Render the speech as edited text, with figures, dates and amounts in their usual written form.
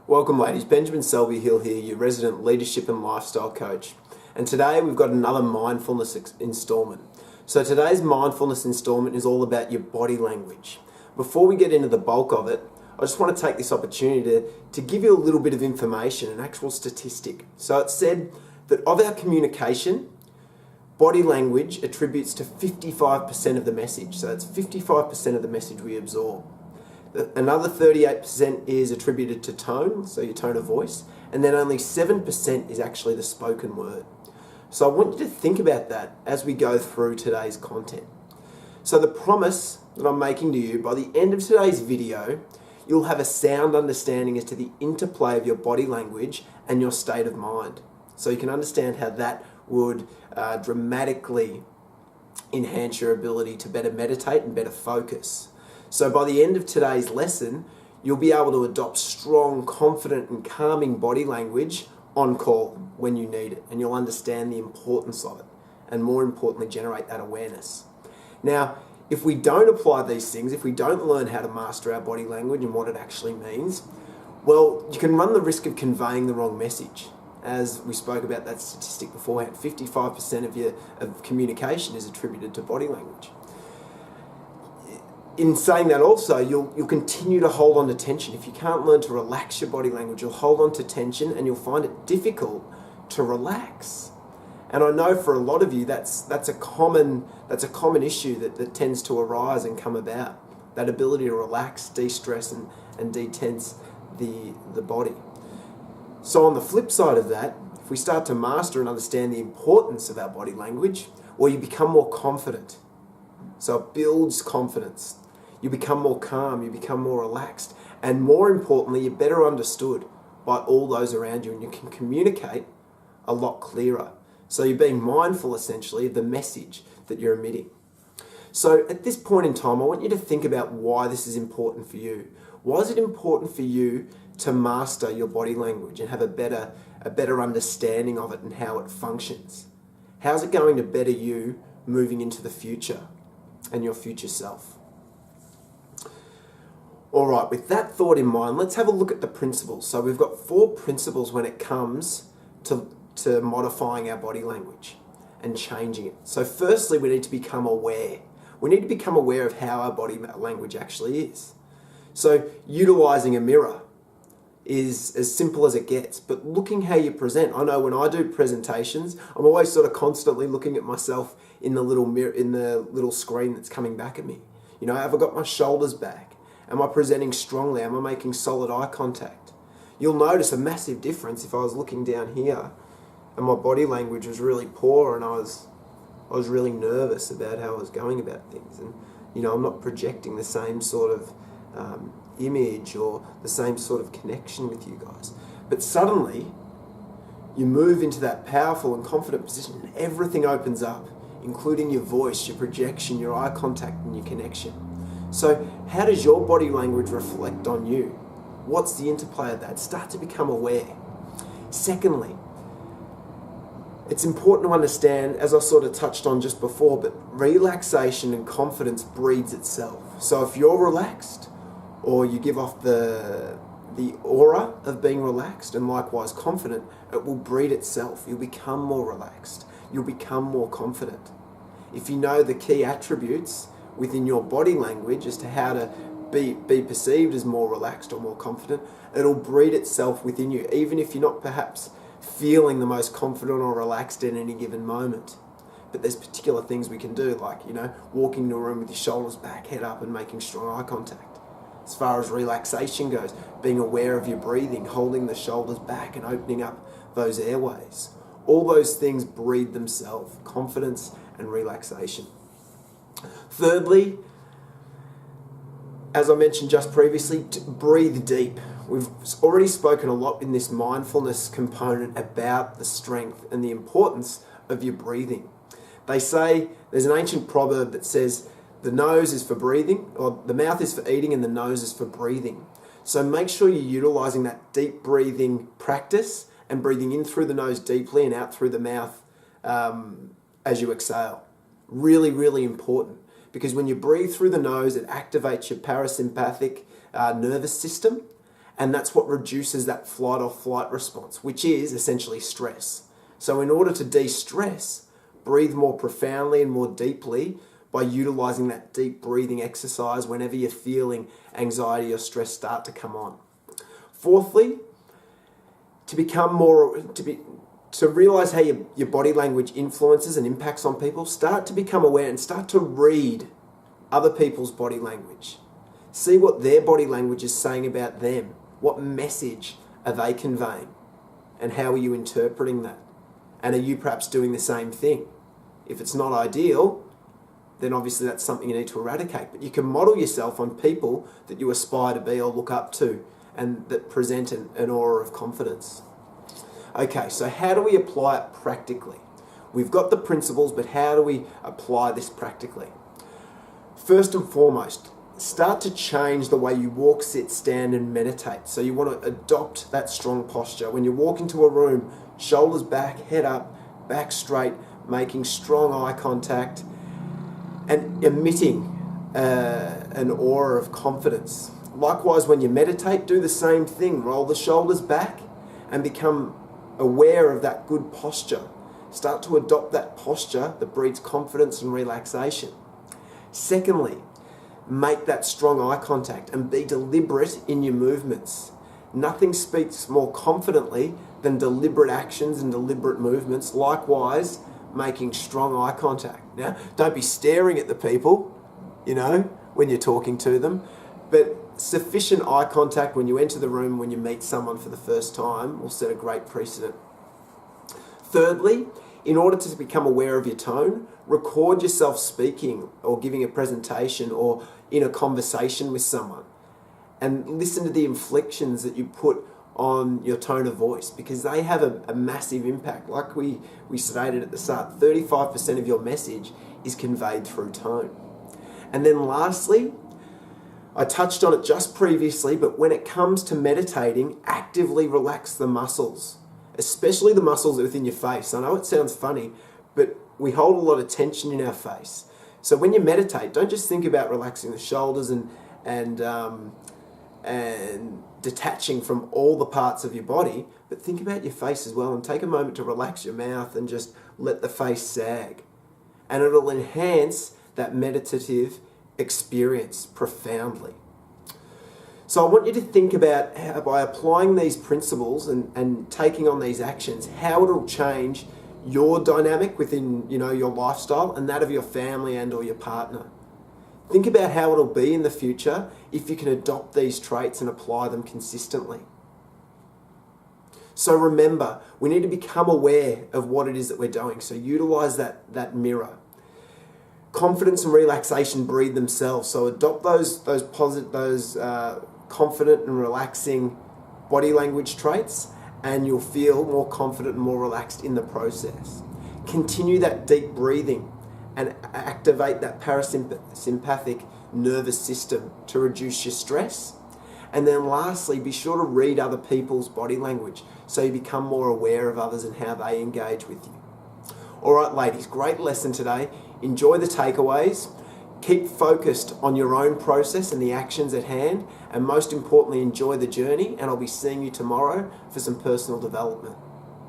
Welcome ladies, Benjamin Selby-Hele here, your resident leadership and lifestyle coach. And today we've got another mindfulness installment. So today's mindfulness installment is all about your body language. Before we get into the bulk of it, I just want to take this opportunity to give you a little bit of information, an actual statistic. So it's said that of our communication, body language attributes to 55% of the message. So it's 55% of the message we absorb. Another 38% is attributed to tone, so your tone of voice, and then only 7% is actually the spoken word. So I want you to think about that as we go through today's content. So the promise that I'm making to you, by the end of today's video, you'll have a sound understanding as to the interplay of your body language and your state of mind. So you can understand how that would dramatically enhance your ability to better meditate and better focus. So by the end of today's lesson, you'll be able to adopt strong, confident and calming body language on call when you need it, and you'll understand the importance of it, and more importantly, generate that awareness. Now, if we don't apply these things, if we don't learn how to master our body language and what it actually means, well, you can run the risk of conveying the wrong message. As we spoke about that statistic beforehand, 55% of communication is attributed to body language. In saying that also, you'll continue to hold on to tension. If you can't learn to relax your body language, you'll hold on to tension and you'll find it difficult to relax. And I know for a lot of you, that's a common issue that tends to arise and come about. That ability to relax, de-stress and de-tense the body. So on the flip side of that, if we start to master and understand the importance of our body language, well, you become more confident. So it builds confidence. You become more calm, you become more relaxed, and more importantly, you're better understood by all those around you, and you can communicate a lot clearer. So you're being mindful, essentially, of the message that you're emitting. So at this point in time, I want you to think about why this is important for you. Why is it important for you to master your body language and have a better understanding of it and how it functions? How's it going to better you moving into the future and your future self? All right, with that thought in mind, let's have a look at the principles. So we've got 4 principles when it comes to modifying our body language and changing it. So firstly, we need to become aware. We need to become aware of how our body language actually is. So utilizing a mirror is as simple as it gets, but looking how you present. I know when I do presentations, I'm always sort of constantly looking at myself in the little mirror, in the little screen that's coming back at me. You know, have I got my shoulders back? Am I presenting strongly? Am I making solid eye contact? You'll notice a massive difference if I was looking down here and my body language was really poor and I was really nervous about how I was going about things. And, you know, I'm not projecting the same sort of image or the same sort of connection with you guys. But suddenly, you move into that powerful and confident position and everything opens up, including your voice, your projection, your eye contact and your connection. So how does your body language reflect on you? What's the interplay of that? Start to become aware. Secondly, it's important to understand, as I sort of touched on just before, but relaxation and confidence breeds itself. So if you're relaxed or you give off the aura of being relaxed and likewise confident, it will breed itself. You'll become more relaxed. You'll become more confident. If you know the key attributes within your body language as to how to be perceived as more relaxed or more confident, it'll breed itself within you, even if you're not perhaps feeling the most confident or relaxed in any given moment. But there's particular things we can do, like, you know, walking into a room with your shoulders back, head up and making strong eye contact. As far as relaxation goes, being aware of your breathing, holding the shoulders back and opening up those airways. All those things breed themselves, confidence and relaxation. Thirdly, as I mentioned just previously, breathe deep. We've already spoken a lot in this mindfulness component about the strength and the importance of your breathing. They say, there's an ancient proverb that says, the nose is for breathing, or the mouth is for eating and the nose is for breathing. So make sure you're utilizing that deep breathing practice and breathing in through the nose deeply and out through the mouth as you exhale. Really, really important, because when you breathe through the nose, it activates your parasympathetic nervous system, And that's what reduces that flight or flight response, which is essentially stress. So in order to de-stress, breathe more profoundly and more deeply by utilizing that deep breathing exercise whenever you're feeling anxiety or stress start to come on. Fourthly, to realize how your body language influences and impacts on people, start to become aware and start to read other people's body language. See what their body language is saying about them. What message are they conveying? And how are you interpreting that? And are you perhaps doing the same thing? If it's not ideal, then obviously that's something you need to eradicate. But you can model yourself on people that you aspire to be or look up to and that present an aura of confidence. Okay, so how do we apply it practically? We've got the principles, but how do we apply this practically? First and foremost, start to change the way you walk, sit, stand, and meditate. So you want to adopt that strong posture. When you walk into a room, shoulders back, head up, back straight, making strong eye contact, and emitting an aura of confidence. Likewise, when you meditate, do the same thing. Roll the shoulders back and become aware of that good posture. Start to adopt that posture that breeds confidence and relaxation. Secondly, make that strong eye contact and be deliberate in your movements. Nothing speaks more confidently than deliberate actions and deliberate movements. Likewise, making strong eye contact. Now, don't be staring at the people, when you're talking to them, but sufficient eye contact when you enter the room, when you meet someone for the first time, will set a great precedent. Thirdly, in order to become aware of your tone, record yourself speaking or giving a presentation or in a conversation with someone, and listen to the inflections that you put on your tone of voice, because they have a massive impact. Like we stated at the start, 35% of your message is conveyed through tone. And then lastly, I touched on it just previously, but when it comes to meditating, actively relax the muscles, especially the muscles within your face. I know it sounds funny, but we hold a lot of tension in our face. So when you meditate, don't just think about relaxing the shoulders and detaching from all the parts of your body, but think about your face as well, and take a moment to relax your mouth and just let the face sag. And it'll enhance that meditative experience profoundly. So I want you to think about how, by applying these principles and taking on these actions, how it'll change your dynamic within your lifestyle and that of your family and or your partner. Think about how it'll be in the future if you can adopt these traits and apply them consistently. So remember, we need to become aware of what it is that we're doing. So utilize that mirror. Confidence and relaxation breed themselves. So adopt those confident and relaxing body language traits, and you'll feel more confident and more relaxed in the process. Continue that deep breathing and activate that parasympathetic nervous system to reduce your stress. And then lastly, be sure to read other people's body language so you become more aware of others and how they engage with you. All right, ladies, great lesson today. Enjoy the takeaways. Keep focused on your own process and the actions at hand, and most importantly, enjoy the journey, and I'll be seeing you tomorrow for some personal development.